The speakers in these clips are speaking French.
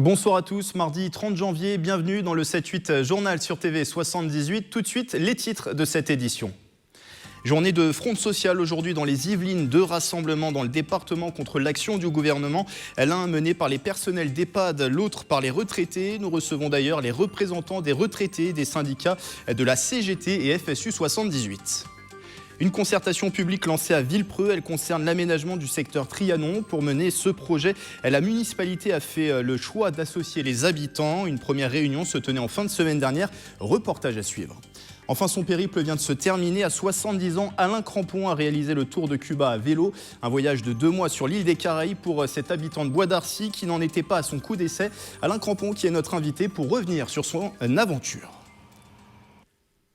Bonsoir à tous, mardi 30 janvier, bienvenue dans le 7-8 journal sur TV 78. Tout de suite, les titres de cette édition. Journée de fronde sociale aujourd'hui dans les Yvelines, 2 rassemblements dans le département contre l'action du gouvernement. L'un mené par les personnels d'EHPAD, l'autre par les retraités. Nous recevons d'ailleurs les représentants des retraités des syndicats de la CGT et FSU 78. Une concertation publique lancée à Villepreux, elle concerne l'aménagement du secteur Trianon. Pour mener ce projet, la municipalité a fait le choix d'associer les habitants. Une première réunion se tenait en fin de semaine dernière. Reportage à suivre. Enfin, son périple vient de se terminer. À 70 ans, Alain Crampon a réalisé le tour de Cuba à vélo. Un voyage de 2 mois sur l'île des Caraïbes pour cet habitant de Bois d'Arcy qui n'en était pas à son coup d'essai. Alain Crampon qui est notre invité pour revenir sur son aventure.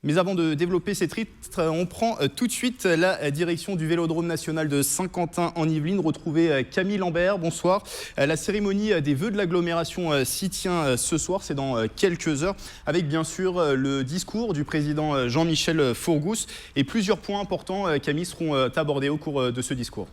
Mais avant de développer ces titres, on prend tout de suite la direction du Vélodrome national de Saint-Quentin en Yvelines. Retrouver Camille Lambert, bonsoir. La cérémonie des vœux de l'agglomération s'y tient ce soir, c'est dans quelques heures, avec bien sûr le discours du président Jean-Michel Fourgousse. Et plusieurs points importants, Camille, seront abordés au cours de ce discours.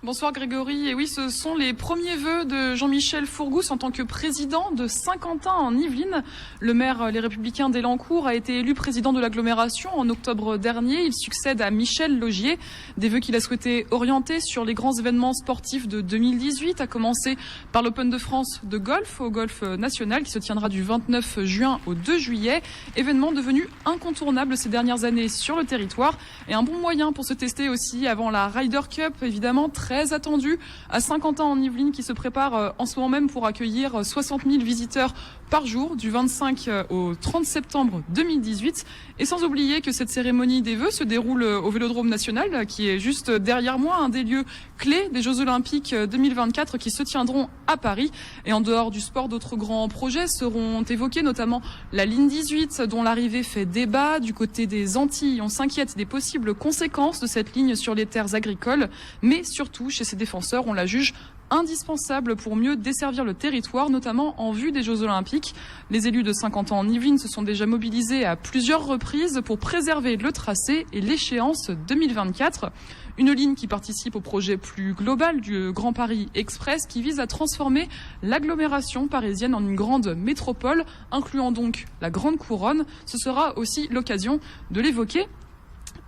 Bonsoir Grégory, et oui, ce sont les premiers vœux de Jean-Michel Fourgousse en tant que président de Saint-Quentin en Yvelines. Le maire Les Républicains d'Élancourt a été élu président de l'agglomération en octobre dernier. Il succède à Michel Laugier. Des vœux qu'il a souhaité orienter sur les grands événements sportifs de 2018, à commencer par l'Open de France de golf au Golf National qui se tiendra du 29 juin au 2 juillet. Événement devenu incontournable ces dernières années sur le territoire et un bon moyen pour se tester aussi avant la Ryder Cup, évidemment très attendu à Saint-Quentin en Yvelines qui se prépare en ce moment même pour accueillir 60 000 visiteurs par jour du 25 au 30 septembre 2018. Et sans oublier que cette cérémonie des vœux se déroule au Vélodrome national qui est juste derrière moi, un des lieux clés des Jeux Olympiques 2024 qui se tiendront à Paris. Et en dehors du sport, d'autres grands projets seront évoqués, notamment la ligne 18 dont l'arrivée fait débat. Du côté des Antilles, on s'inquiète des possibles conséquences de cette ligne sur les terres agricoles, mais surtout chez ses défenseurs, on la juge indispensable pour mieux desservir le territoire, notamment en vue des Jeux Olympiques. Les élus de Saint-Quentin en Yvelines se sont déjà mobilisés à plusieurs reprises pour préserver le tracé et l'échéance 2024. Une ligne qui participe au projet plus global du Grand Paris Express qui vise à transformer l'agglomération parisienne en une grande métropole, incluant donc la Grande Couronne. Ce sera aussi l'occasion de l'évoquer.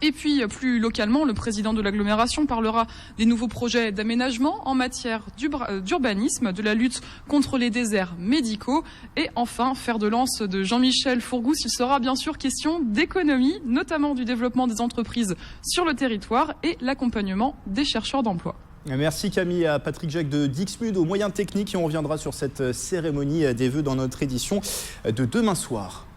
Et puis, plus localement, le président de l'agglomération parlera des nouveaux projets d'aménagement en matière d'urbanisme, de la lutte contre les déserts médicaux et enfin, fer de lance de Jean-Michel Fourgousse. Il sera bien sûr question d'économie, notamment du développement des entreprises sur le territoire et l'accompagnement des chercheurs d'emploi. Merci Camille, à Patrick Jacques de Dixmude aux moyens techniques et on reviendra sur cette cérémonie des vœux dans notre édition de demain soir.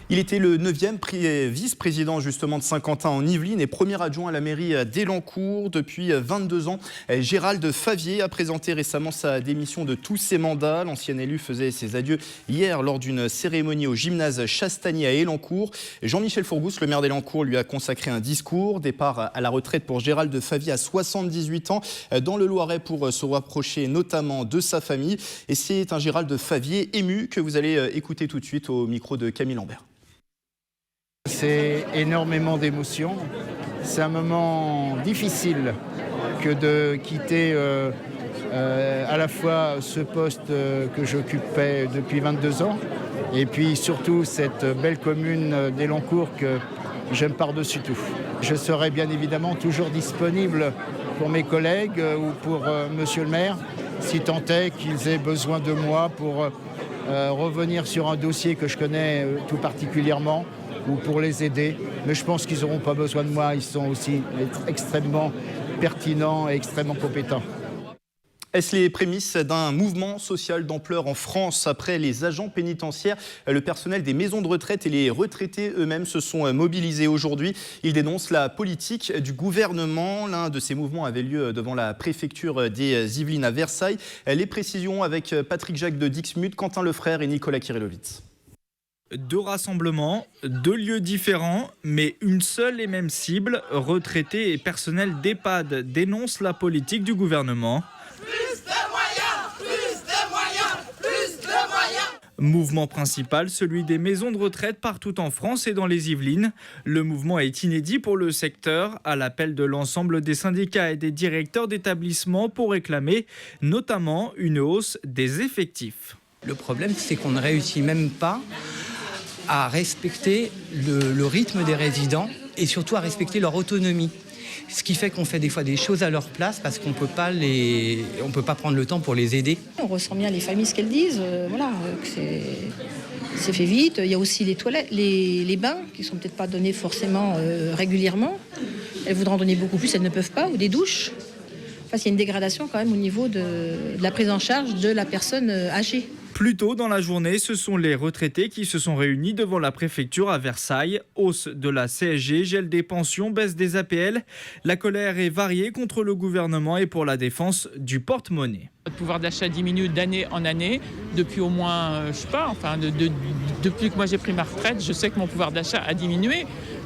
Il était le 9e vice-président justement de Saint-Quentin en Yvelines et premier adjoint à la mairie d'Élancourt. Depuis 22 ans, Gérald Favier a présenté récemment sa démission de tous ses mandats. L'ancien élu faisait ses adieux hier lors d'une cérémonie au gymnase Chastanier à Élancourt. Jean-Michel Fourgousse, le maire d'Élancourt, lui a consacré un discours. Départ à la retraite pour Gérald Favier à 78 ans dans le Loiret pour se rapprocher notamment de sa famille. Et c'est un Gérald Favier ému que vous allez écouter tout de suite au micro de Camille Lambert. C'est énormément d'émotions. C'est un moment difficile que de quitter à la fois ce poste que j'occupais depuis 22 ans et puis surtout cette belle commune d'Élancourt que j'aime par-dessus tout. Je serai bien évidemment toujours disponible pour mes collègues ou pour monsieur le maire si tant est qu'ils aient besoin de moi pour revenir sur un dossier que je connais tout particulièrement ou pour les aider. Mais je pense qu'ils n'auront pas besoin de moi. Ils sont aussi extrêmement pertinents et extrêmement compétents. Est-ce les prémices d'un mouvement social d'ampleur en France? Après les agents pénitentiaires, le personnel des maisons de retraite et les retraités eux-mêmes se sont mobilisés aujourd'hui. Ils dénoncent la politique du gouvernement. L'un de ces mouvements avait lieu devant la préfecture des Yvelines à Versailles. Les précisions avec Patrick Jacques de Dixmude, Quentin Lefrère et Nicolas Kirillovitz. 2 rassemblements, 2 lieux différents, mais une seule et même cible. Retraités et personnel d'EHPAD dénoncent la politique du gouvernement. Plus de moyens, plus de moyens, plus de moyens. Mouvement principal, celui des maisons de retraite partout en France et dans les Yvelines. Le mouvement est inédit pour le secteur, à l'appel de l'ensemble des syndicats et des directeurs d'établissements pour réclamer notamment une hausse des effectifs. Le problème, c'est qu'on ne réussit même pas à respecter le rythme des résidents et surtout à respecter leur autonomie. Ce qui fait qu'on fait des fois des choses à leur place parce qu'on peut pas prendre le temps pour les aider. On ressent bien les familles ce qu'elles disent, que c'est fait vite. Il y a aussi les toilettes, les bains qui sont peut-être pas donnés forcément régulièrement. Elles voudraient en donner beaucoup plus, elles ne peuvent pas, ou des douches. Enfin, il y a une dégradation quand même au niveau de la prise en charge de la personne âgée. Plus tôt dans la journée, ce sont les retraités qui se sont réunis devant la préfecture à Versailles. Hausse de la CSG, gel des pensions, baisse des APL. La colère est variée contre le gouvernement et pour la défense du porte-monnaie. Notre pouvoir d'achat diminue d'année en année depuis au moins, depuis que moi j'ai pris ma retraite, je sais que mon pouvoir d'achat a diminué.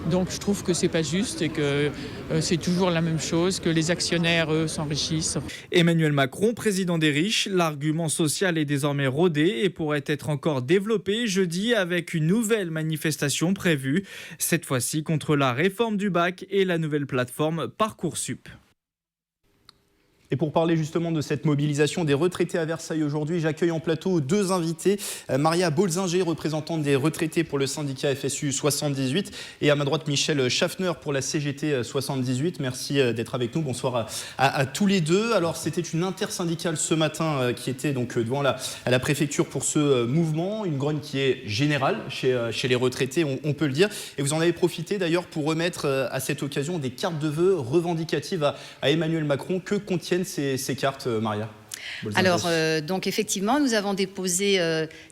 Donc je trouve que c'est pas juste et que c'est toujours la même chose, que les actionnaires, eux, s'enrichissent. Emmanuel Macron, président des riches, l'argument social est désormais rodé et pourrait être encore développé jeudi avec une nouvelle manifestation prévue, cette fois-ci contre la réforme du bac et la nouvelle plateforme Parcoursup. Et pour parler justement de cette mobilisation des retraités à Versailles aujourd'hui, j'accueille en plateau deux invités. Maria Bolzinger, représentante des retraités pour le syndicat FSU 78. Et à ma droite, Michel Schaffner pour la CGT 78. Merci d'être avec nous. Bonsoir à tous les deux. Alors, c'était une intersyndicale ce matin qui était donc devant la préfecture pour ce mouvement. Une grogne qui est générale chez les retraités, on peut le dire. Et vous en avez profité d'ailleurs pour remettre à cette occasion des cartes de vœux revendicatives à Emmanuel Macron. Que contiennent ces cartes, Maria ? Alors, donc effectivement, nous avons déposé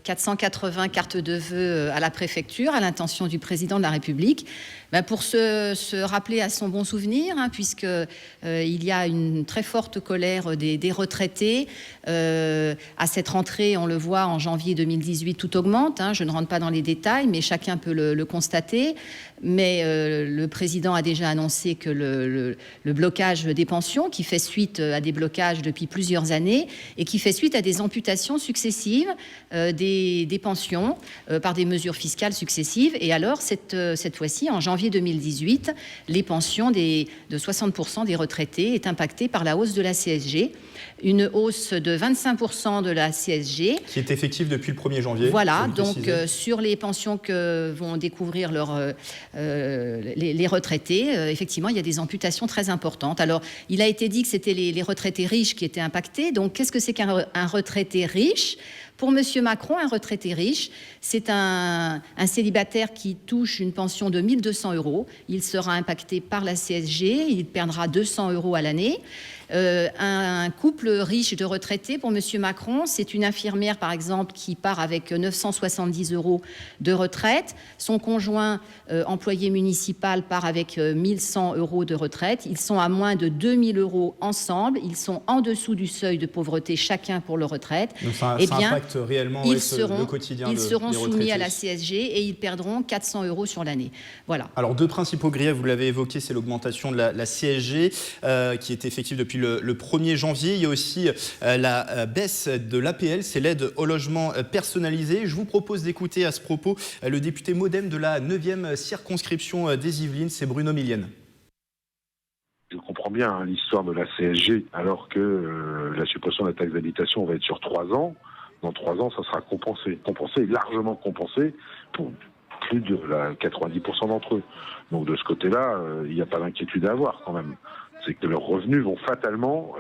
480 cartes de vœux à la préfecture à l'intention du président de la République. Pour se rappeler à son bon souvenir, puisque il y a une très forte colère des retraités. À cette rentrée, on le voit en janvier 2018, tout augmente. Je ne rentre pas dans les détails, mais chacun peut le constater. Mais le président a déjà annoncé que le blocage des pensions, qui fait suite à des blocages depuis plusieurs années et qui fait suite à des amputations successives des pensions par des mesures fiscales successives. Et alors, cette fois-ci, en janvier 2018, les pensions de 60% des retraités est impactée par la hausse de la CSG. Une hausse de 25% de la CSG. Qui est effective depuis le 1er janvier. Voilà, donc sur les pensions que vont découvrir les retraités, effectivement, il y a des amputations très importantes. Alors, il a été dit que c'était les retraités riches qui étaient impactés. Donc, qu'est-ce que c'est qu'un retraité riche ? Pour M. Macron, un retraité riche, c'est un célibataire qui touche une pension de 1 200 €. Il sera impacté par la CSG, il perdra 200 € à l'année. Un couple riche de retraités, pour M. Macron, c'est une infirmière, par exemple, qui part avec 970 € de retraite. Son conjoint, employé municipal, part avec 1 100 € de retraite. Ils sont à moins de 2 000 € ensemble. Ils sont en dessous du seuil de pauvreté, chacun pour leur retraite. Donc ça impacte réellement le quotidien Ils seront des soumis retraités. à la CSG et ils perdront 400 € sur l'année. Voilà. Alors, deux principaux griefs, vous l'avez évoqué, c'est l'augmentation de la CSG qui est effective depuis le 1er janvier. Il y a aussi la baisse de l'APL, c'est l'aide au logement personnalisé. Je vous propose d'écouter à ce propos le député MoDem de la 9e circonscription des Yvelines, c'est Bruno Millienne. Je comprends bien l'histoire de la CSG, alors que la suppression de la taxe d'habitation va être sur 3 ans. Dans 3 ans, ça sera compensé, largement compensé pour plus de 90% d'entre eux. Donc de ce côté-là, il n'y a pas d'inquiétude à avoir quand même. C'est que leurs revenus vont fatalement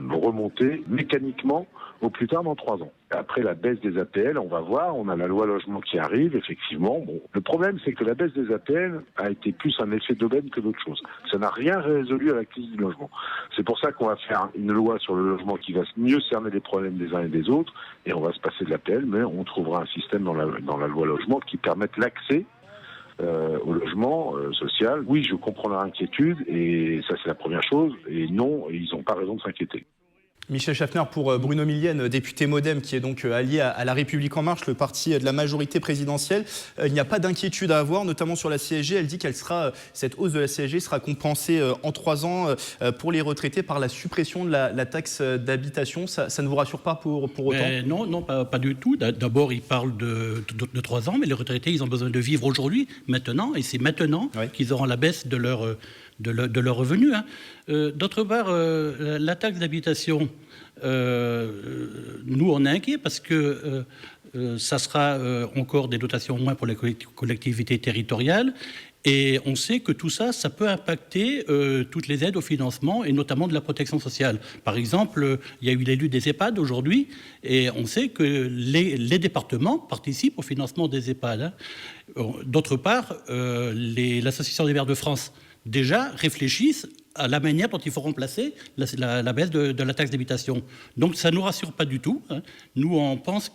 remonter mécaniquement au plus tard dans 3 ans. Après la baisse des APL, on va voir, on a la loi logement qui arrive, effectivement. Bon, le problème, c'est que la baisse des APL a été plus un effet d'aubaine que d'autre chose. Ça n'a rien résolu à la crise du logement. C'est pour ça qu'on va faire une loi sur le logement qui va mieux cerner les problèmes des uns et des autres, et on va se passer de l'APL, mais on trouvera un système dans la loi logement qui permette l'accès au logement social. Oui, je comprends leur inquiétude, et ça c'est la première chose, et non, ils n'ont pas raison de s'inquiéter. Michel Schaffner, pour Bruno Millienne, député MoDem, qui est donc allié à La République En Marche, le parti de la majorité présidentielle, il n'y a pas d'inquiétude à avoir, notamment sur la CSG. Elle dit cette hausse de la CSG sera compensée en 3 ans pour les retraités par la suppression de la taxe d'habitation. Ça ne vous rassure pas pour autant? Non, pas du tout. D'abord, il parle de 3 ans, mais les retraités, ils ont besoin de vivre aujourd'hui, maintenant, et c'est maintenant qu'ils auront la baisse de leur revenu. D'autre part, la taxe d'habitation, nous on est inquiets parce que ça sera encore des dotations moins pour les collectivités territoriales, et on sait que tout ça, ça peut impacter toutes les aides au financement et notamment de la protection sociale. Par exemple, il y a eu l'élu des EHPAD aujourd'hui, et on sait que les départements participent au financement des EHPAD. D'autre part, l'Association des maires de France déjà réfléchissent à la manière dont il faut remplacer la baisse de la taxe d'habitation. Donc ça ne nous rassure pas du tout. Nous, on pense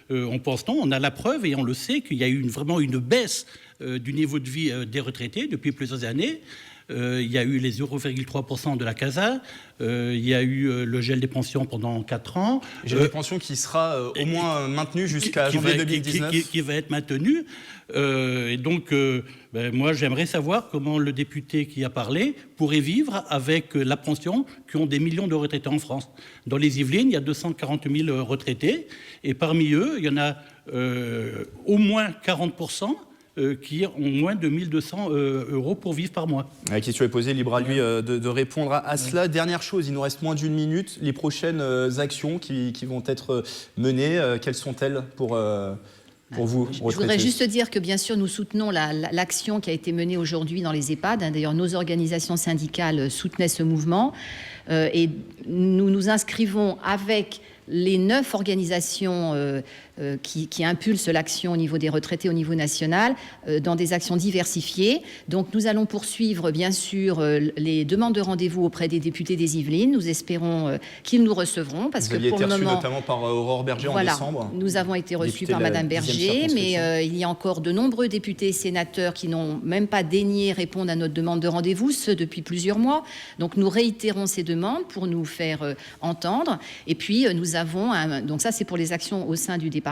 non, on a la preuve et on le sait qu'il y a eu vraiment une baisse du niveau de vie des retraités depuis plusieurs années. Il y a eu les 0,3% de la CASA, il y a eu le gel des pensions pendant 4 ans. Gel des pensions qui sera au moins maintenu jusqu'à janvier 2019. Qui va être maintenu. Et donc, moi, j'aimerais savoir comment le député qui a parlé pourrait vivre avec la pension qu'ont des millions de retraités en France. Dans les Yvelines, il y a 240 000 retraités, et parmi eux, il y en a au moins 40% qui ont moins de 1 200 € pour vivre par mois. La question est posée, libre à lui de répondre à cela. Dernière chose, il nous reste moins d'1 minute. Les prochaines actions qui vont être menées, quelles sont-elles pour vous, retraités? Je voudrais juste dire que bien sûr nous soutenons l'action qui a été menée aujourd'hui dans les EHPAD. D'ailleurs, nos organisations syndicales soutenaient ce mouvement et nous nous inscrivons avec les 9 organisations qui impulsent l'action au niveau des retraités au niveau national dans des actions diversifiées. Donc nous allons poursuivre bien sûr les demandes de rendez-vous auprès des députés des Yvelines. Nous espérons qu'ils nous recevront parce que pour le moment, notamment par Aurore Berger en décembre. Nous avons été reçus par Madame Berger, mais il y a encore de nombreux députés et sénateurs qui n'ont même pas daigné répondre à notre demande de rendez-vous, ce depuis plusieurs mois. Donc nous réitérons ces demandes pour nous faire entendre. Et puis nous avons donc ça c'est pour les actions au sein du département.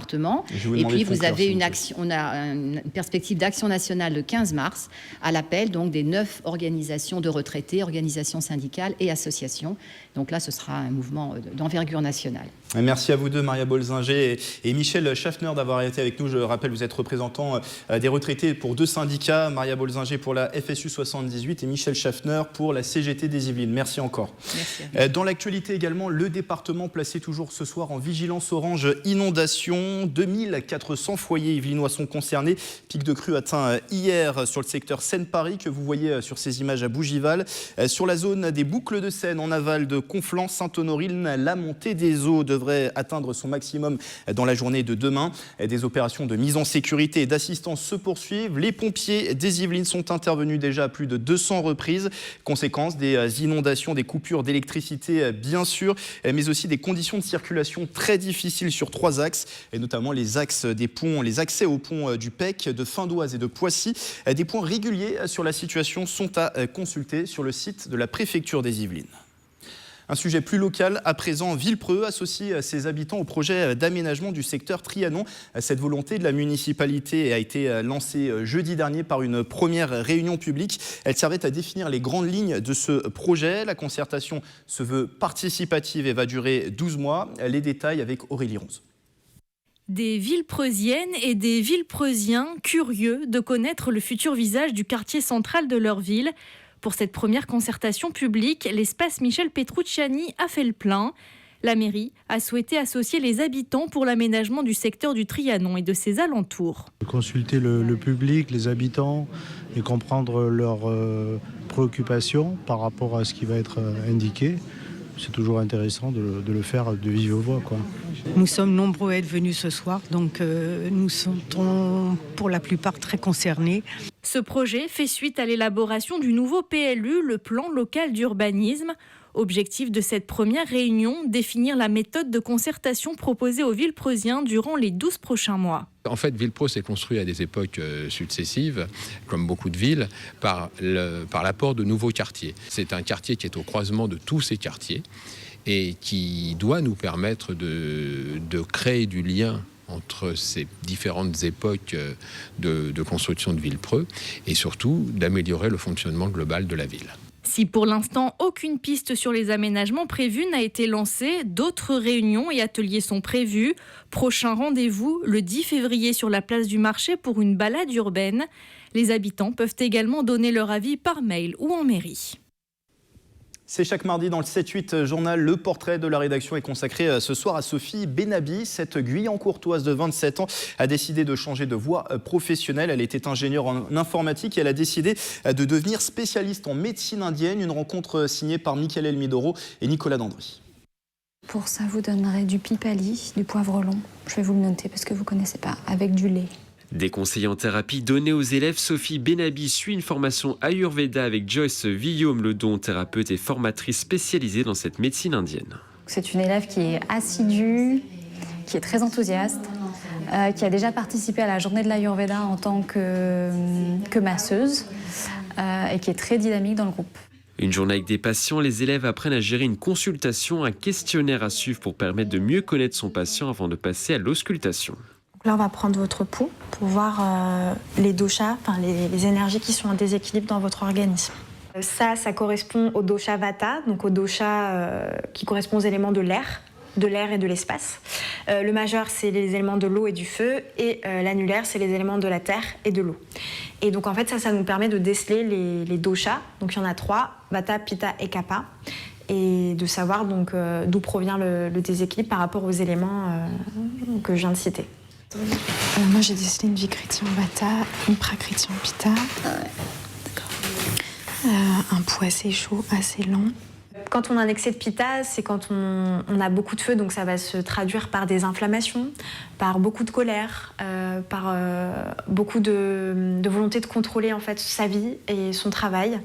Et puis vous avez une action, on a une perspective d'action nationale le 15 mars à l'appel donc des 9 organisations de retraités, organisations syndicales et associations. Donc là, ce sera un mouvement d'envergure nationale. Merci à vous deux, Maria Bolzinger et Michel Schaffner, d'avoir été avec nous. Je rappelle, vous êtes représentant des retraités pour 2 syndicats, Maria Bolzinger pour la FSU 78 et Michel Schaffner pour la CGT des Yvelines. Merci encore. Merci. Dans l'actualité également, le département placé toujours ce soir en vigilance orange inondation. 2400 foyers yvelinois sont concernés. Pic de crue atteint hier sur le secteur Seine-Paris que vous voyez sur ces images à Bougival. Sur la zone des boucles de Seine en aval de Conflans, Sainte-Honorine, la montée des eaux devrait atteindre son maximum dans la journée de demain. Des opérations de mise en sécurité et d'assistance se poursuivent. Les pompiers des Yvelines sont intervenus déjà à plus de 200 reprises. Conséquence, des inondations, des coupures d'électricité bien sûr, mais aussi des conditions de circulation très difficiles sur 3 axes, et notamment les axes des ponts, les accès aux ponts du Pec, de Findoise et de Poissy. Des points réguliers sur la situation sont à consulter sur le site de la préfecture des Yvelines. Un sujet plus local, à présent, Villepreux associe ses habitants au projet d'aménagement du secteur Trianon. Cette volonté de la municipalité a été lancée jeudi dernier par une première réunion publique. Elle servait à définir les grandes lignes de ce projet. La concertation se veut participative et va durer 12 mois. Les détails avec Aurélie Ronze. Des Villepreusiennes et des Villepreusiens curieux de connaître le futur visage du quartier central de leur ville. Pour cette première concertation publique, l'espace Michel Petrucciani a fait le plein. La mairie a souhaité associer les habitants pour l'aménagement du secteur du Trianon et de ses alentours. Consulter le public, les habitants et comprendre leurs préoccupations par rapport à ce qui va être indiqué. C'est toujours intéressant de le faire de vive voix, quoi. Nous sommes nombreux à être venus ce soir, donc nous sommes pour la plupart très concernés. Ce projet fait suite à l'élaboration du nouveau PLU, le plan local d'urbanisme. Objectif de cette première réunion, définir la méthode de concertation proposée aux Villepreusiens durant les 12 prochains mois. En fait, Villepreux s'est construit à des époques successives, comme beaucoup de villes, par l'apport de nouveaux quartiers. C'est un quartier qui est au croisement de tous ces quartiers et qui doit nous permettre de créer du lien entre ces différentes époques de construction de Villepreux et surtout d'améliorer le fonctionnement global de la ville. Si pour l'instant aucune piste sur les aménagements prévus n'a été lancée, d'autres réunions et ateliers sont prévus. Prochain rendez-vous le 10 février sur la place du marché pour une balade urbaine. Les habitants peuvent également donner leur avis par mail ou en mairie. C'est chaque mardi dans le 7-8 journal. Le portrait de la rédaction est consacré ce soir à Sophie Benabi. Cette Guyancourtoise de 27 ans a décidé de changer de voie professionnelle. Elle était ingénieure en informatique et elle a décidé de devenir spécialiste en médecine indienne. Une rencontre signée par Mickaël Elmidoro et Nicolas Dandry. Pour ça, vous donnerez du pipali, du poivre long. Je vais vous le noter parce que vous ne connaissez pas, avec du lait. Des conseils en thérapie donnés aux élèves, Sophie Benabi suit une formation Ayurveda avec Joyce Villaume, thérapeute et formatrice spécialisée dans cette médecine indienne. C'est une élève qui est assidue, qui est très enthousiaste, qui a déjà participé à la journée de l'Ayurveda en tant que masseuse et qui est très dynamique dans le groupe. Une journée avec des patients, les élèves apprennent à gérer une consultation, un questionnaire à suivre pour permettre de mieux connaître son patient avant de passer à l'auscultation. Là, on va prendre votre pouls pour voir les doshas, les énergies qui sont en déséquilibre dans votre organisme. Ça correspond au dosha vata, donc au dosha qui correspond aux éléments de l'air et de l'espace. Le majeur, c'est les éléments de l'eau et du feu, et l'annulaire, c'est les éléments de la terre et de l'eau. Et donc en fait, ça nous permet de déceler les doshas. Donc il y en a 3, vata, pitta et kapha, et de savoir donc d'où provient le déséquilibre par rapport aux éléments que je viens de citer. Moi j'ai décelé une vikriti en vata, une prakriti en pitta, un pouls assez chaud, assez lent. Quand on a un excès de pitta, c'est quand on a beaucoup de feu, donc ça va se traduire par des inflammations, par beaucoup de colère, par beaucoup de volonté de contrôler en fait sa vie et son travail.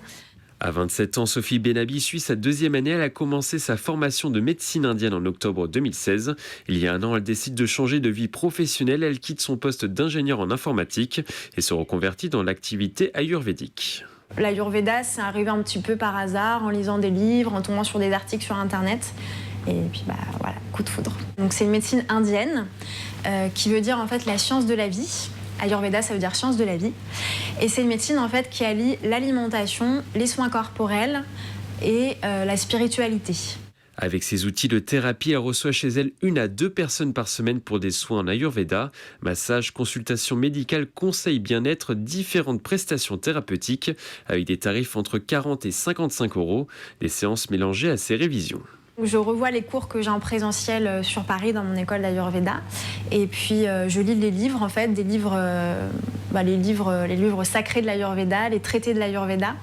À 27 ans, Sophie Benabi suit sa deuxième année. Elle a commencé sa formation de médecine indienne en octobre 2016. Il y a un an, elle décide de changer de vie professionnelle. Elle quitte son poste d'ingénieur en informatique et se reconvertit dans l'activité ayurvédique. L'Ayurveda, c'est arrivé un petit peu par hasard, en lisant des livres, en tombant sur des articles sur Internet. Et puis voilà, coup de foudre. Donc c'est une médecine indienne qui veut dire en fait la science de la vie. Ayurveda, ça veut dire science de la vie. Et c'est une médecine en fait qui allie l'alimentation, les soins corporels et la spiritualité. Avec ses outils de thérapie, elle reçoit chez elle 1 à 2 personnes par semaine pour des soins en Ayurveda. Massage, consultation médicale, conseils bien-être, différentes prestations thérapeutiques avec des tarifs entre 40 et 55 €. Des séances mélangées à ses révisions. Je revois les cours que j'ai en présentiel sur Paris dans mon école d'Ayurveda et puis je lis les livres en fait, les livres sacrés de l'Ayurveda, les traités de l'Ayurveda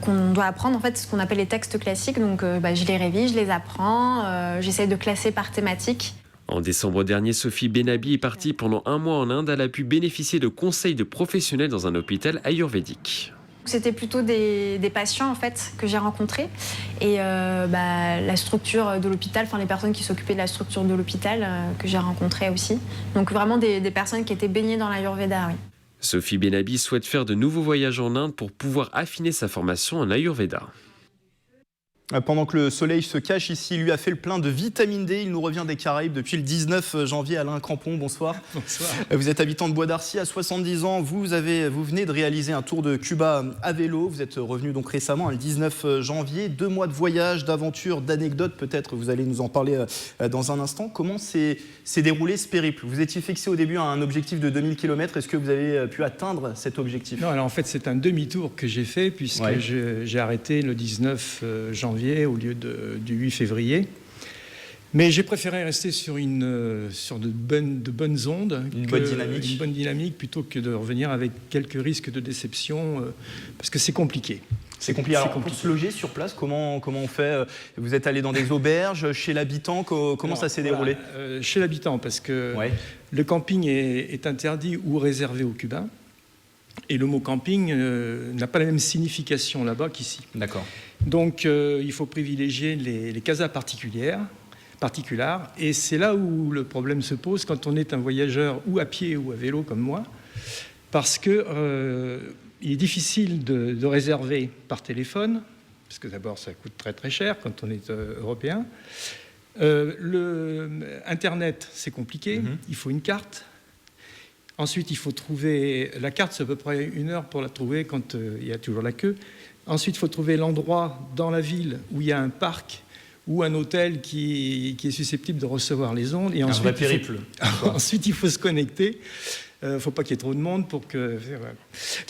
qu'on doit apprendre en fait, ce qu'on appelle les textes classiques. Donc je les révise, je les apprends, j'essaie de classer par thématique. En décembre dernier, Sophie Benabi est partie pendant 1 mois en Inde. Elle a pu bénéficier de conseils de professionnels dans un hôpital ayurvédique. C'était plutôt des patients en fait que j'ai rencontrés et la structure de l'hôpital, les personnes qui s'occupaient de la structure de l'hôpital que j'ai rencontrées aussi. Donc vraiment des personnes qui étaient baignées dans l'Ayurveda, oui. Sophie Benabi souhaite faire de nouveaux voyages en Inde pour pouvoir affiner sa formation en Ayurveda. Pendant que le soleil se cache ici, il lui a fait le plein de vitamine D. Il nous revient des Caraïbes depuis le 19 janvier. Alain Crampon, bonsoir. Bonsoir. Vous êtes habitant de Bois d'Arcy à 70 ans. Vous venez de réaliser un tour de Cuba à vélo. Vous êtes revenu donc récemment, le 19 janvier. 2 mois de voyage, d'aventures, d'anecdotes. Peut-être vous allez nous en parler dans un instant. Comment s'est déroulé ce périple? Vous étiez fixé au début à un objectif de 2000 km. Est-ce que vous avez pu atteindre cet objectif? Non, alors en fait, c'est un demi-tour que j'ai fait puisque j'ai arrêté le 19 janvier au lieu du 8 février. Mais j'ai préféré rester sur de bonnes ondes, une bonne dynamique, plutôt que de revenir avec quelques risques de déception, parce que c'est compliqué. C'est compliqué. Alors, pour se loger sur place, comment on fait? Vous êtes allé dans des auberges, chez l'habitant? Comment ça s'est déroulé? Chez l'habitant, parce que le camping est interdit ou réservé aux Cubains. Et le mot camping n'a pas la même signification là-bas qu'ici. D'accord. Donc, il faut privilégier les casas particulières. Et c'est là où le problème se pose quand on est un voyageur ou à pied ou à vélo comme moi. Parce qu'il est difficile de réserver par téléphone parce que d'abord ça coûte très très cher quand on est européen. Internet, c'est compliqué, il faut une carte. Ensuite, il faut trouver la carte, c'est à peu près 1 heure pour la trouver quand il y a toujours la queue. Ensuite, il faut trouver l'endroit dans la ville où il y a un parc ou un hôtel qui est susceptible de recevoir les ondes. Et ensuite, un vrai périple. Ensuite, il faut se connecter. Il ne faut pas qu'il y ait trop de monde pour que... Voilà.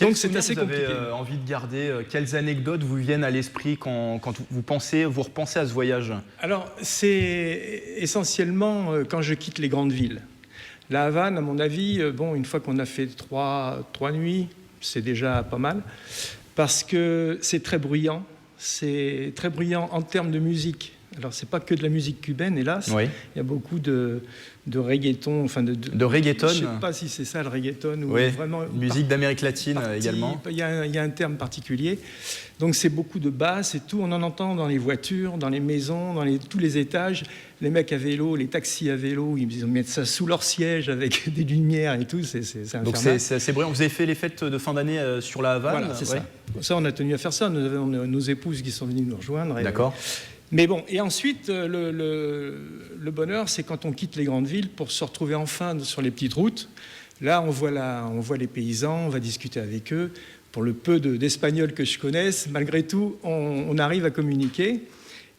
Donc, c'est assez compliqué. Vous avez envie de garder quelles anecdotes vous viennent à l'esprit quand vous repensez à ce voyage? Alors, c'est essentiellement quand je quitte les grandes villes. La Havane, à mon avis, une fois qu'on a fait 3 nuits, c'est déjà pas mal, parce que c'est très bruyant. C'est très bruyant en termes de musique. Alors, c'est pas que de la musique cubaine, hélas. Oui. Il y a beaucoup de reggaeton. Enfin de reggaeton. Je ne sais pas si c'est ça, le reggaeton. Ou oui, vraiment musique d'Amérique latine également. Il y a un terme particulier. Donc, c'est beaucoup de basses et tout. On en entend dans les voitures, dans les maisons, dans tous les étages. Les mecs à vélo, les taxis à vélo, ils mettent ça sous leur siège avec des lumières et tout. C'est infernal. Donc, c'est assez bruyant. Vous avez fait les fêtes de fin d'année sur la Havane? Voilà, c'est ça. Ça, on a tenu à faire ça. Nous avons nos épouses qui sont venues nous rejoindre. D'accord. Mais bon, et ensuite, le bonheur, c'est quand on quitte les grandes villes pour se retrouver enfin sur les petites routes. Là, on voit les paysans, on va discuter avec eux. Pour le peu d'Espagnol que je connaisse, malgré tout, on arrive à communiquer.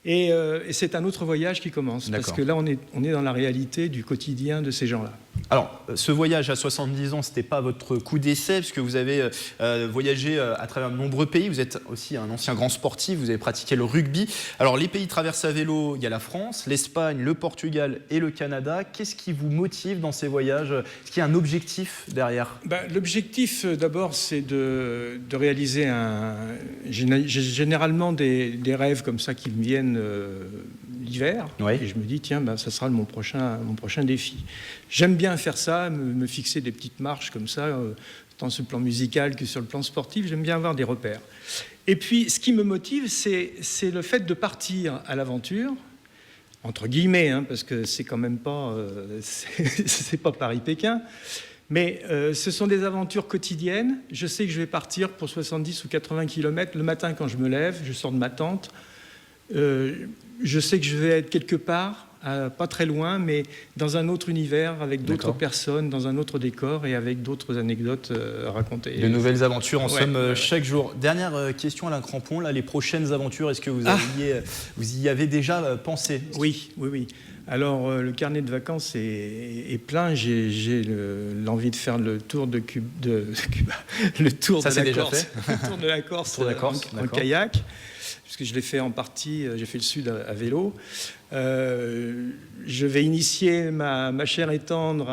Et c'est un autre voyage qui commence. Parce que là, on est dans la réalité du quotidien de ces gens-là. Alors, ce voyage à 70 ans, ce n'était pas votre coup d'essai, puisque vous avez voyagé à travers de nombreux pays. Vous êtes aussi un ancien grand sportif, vous avez pratiqué le rugby. Alors, les pays traversés à vélo, il y a la France, l'Espagne, le Portugal et le Canada. Qu'est-ce qui vous motive dans ces voyages? Est-ce qu'il y a un objectif derrière? L'objectif, d'abord, c'est de réaliser j'ai généralement des rêves comme ça qui me viennent l'hiver. Oui. Et je me dis, tiens, ça sera mon prochain défi. J'aime bien faire ça, me fixer des petites marches comme ça, tant sur le plan musical que sur le plan sportif. J'aime bien avoir des repères. Et puis, ce qui me motive, c'est le fait de partir à l'aventure, entre guillemets, parce que c'est quand même pas, c'est pas Paris-Pékin. Mais ce sont des aventures quotidiennes. Je sais que je vais partir pour 70 ou 80 km le matin quand je me lève, je sors de ma tente. Je sais que je vais être quelque part, pas très loin, mais dans un autre univers, avec d'autres personnes, dans un autre décor et avec d'autres anecdotes à raconter. De nouvelles aventures, en somme, chaque jour. Dernière question, Alain Crampon, là, les prochaines aventures, est-ce que vous y avez déjà pensé? Oui. Alors, le carnet de vacances est plein. J'ai l'envie de faire le tour de Cuba, le tour de la Corse en kayak. Puisque je l'ai fait en partie, j'ai fait le sud à vélo. Je vais initier ma chère et tendre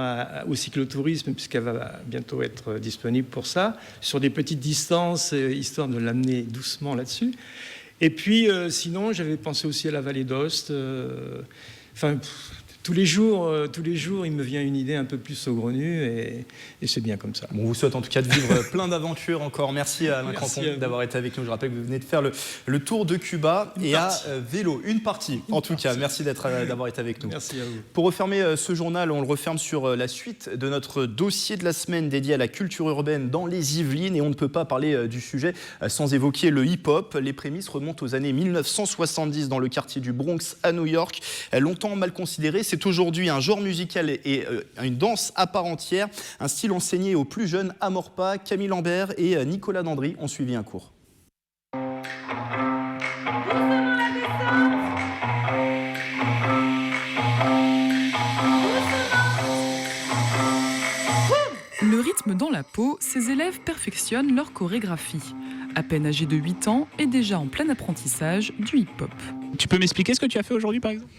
au cyclotourisme, puisqu'elle va bientôt être disponible pour ça, sur des petites distances, histoire de l'amener doucement là-dessus. Et puis, sinon, j'avais pensé aussi à la vallée d'Aoste. Tous les jours, il me vient une idée un peu plus saugrenue et c'est bien comme ça. Bon, on vous souhaite en tout cas de vivre plein d'aventures encore. Merci à Alain Crampon d'avoir été avec nous. Je rappelle que vous venez de faire le tour de Cuba à vélo. Une partie, en tout cas. Merci d'avoir été avec nous. Merci à vous. Pour refermer ce journal, on le referme sur la suite de notre dossier de la semaine dédié à la culture urbaine dans les Yvelines. Et on ne peut pas parler du sujet sans évoquer le hip-hop. Les prémices remontent aux années 1970 dans le quartier du Bronx à New York. Longtemps mal considéré, c'est aujourd'hui un genre musical et une danse à part entière, un style enseigné aux plus jeunes. Amorpa, Camille Lambert et Nicolas Dandry ont suivi un cours. Le rythme dans la peau, ces élèves perfectionnent leur chorégraphie. À peine âgés de 8 ans et déjà en plein apprentissage du hip-hop. Tu peux m'expliquer ce que tu as fait aujourd'hui par exemple?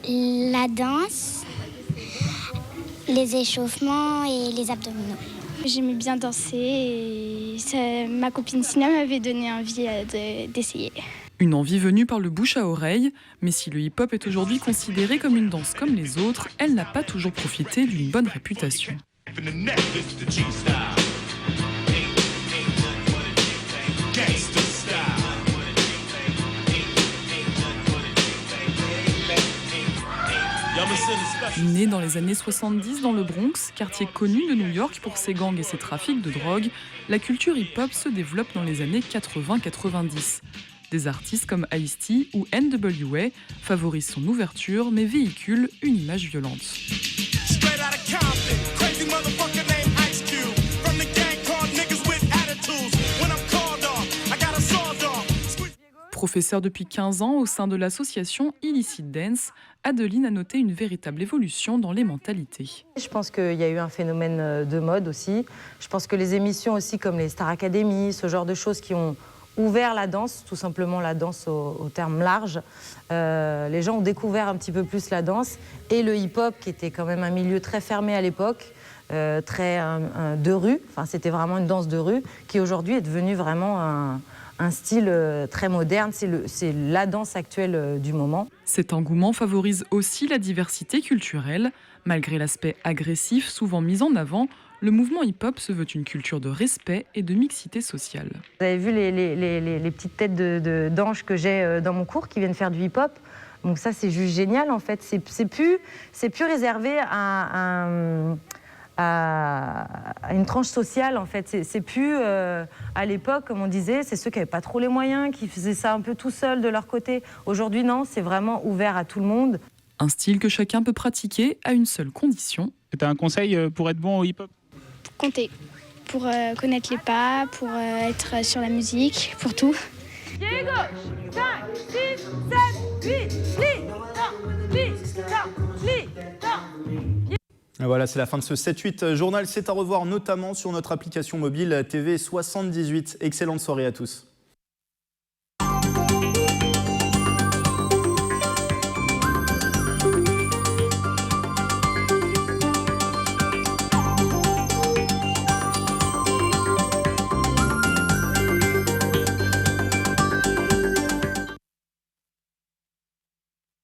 La danse, les échauffements et les abdominaux. J'aimais bien danser et ma copine Sina m'avait donné envie d'essayer. Une envie venue par le bouche à oreille, mais si le hip-hop est aujourd'hui considéré comme une danse comme les autres, elle n'a pas toujours profité d'une bonne réputation. Né dans les années 70 dans le Bronx, quartier connu de New York pour ses gangs et ses trafics de drogue, la culture hip-hop se développe dans les années 80-90. Des artistes comme Ice-T ou NWA favorisent son ouverture mais véhiculent une image violente. Professeur depuis 15 ans au sein de l'association Illicit Dance, Adeline a noté une véritable évolution dans les mentalités. Je pense qu'il y a eu un phénomène de mode aussi. Je pense que les émissions aussi comme les Star Academy, ce genre de choses qui ont ouvert la danse, tout simplement la danse au terme large. Les gens ont découvert un petit peu plus la danse et le hip-hop qui était quand même un milieu très fermé à l'époque, très de rue, enfin c'était vraiment une danse de rue qui aujourd'hui est devenue vraiment un style très moderne, c'est la danse actuelle du moment. Cet engouement favorise aussi la diversité culturelle. Malgré l'aspect agressif souvent mis en avant, le mouvement hip-hop se veut une culture de respect et de mixité sociale. Vous avez vu les petites têtes d'anges que j'ai dans mon cours qui viennent faire du hip-hop. Donc ça, c'est juste génial en fait. C'est plus réservé à une tranche sociale en fait. C'est plus à l'époque, comme on disait, c'est ceux qui n'avaient pas trop les moyens, qui faisaient ça un peu tout seuls de leur côté. Aujourd'hui, non, c'est vraiment ouvert à tout le monde. Un style que chacun peut pratiquer à une seule condition. Tu as un conseil pour être bon au hip-hop ? Compter, pour connaître les pas, pour être sur la musique, pour tout. Pied gauche, 5, 6, 7, 8, Et voilà, c'est la fin de ce 7-8 journal. C'est à revoir notamment sur notre application mobile TV 78. Excellente soirée à tous.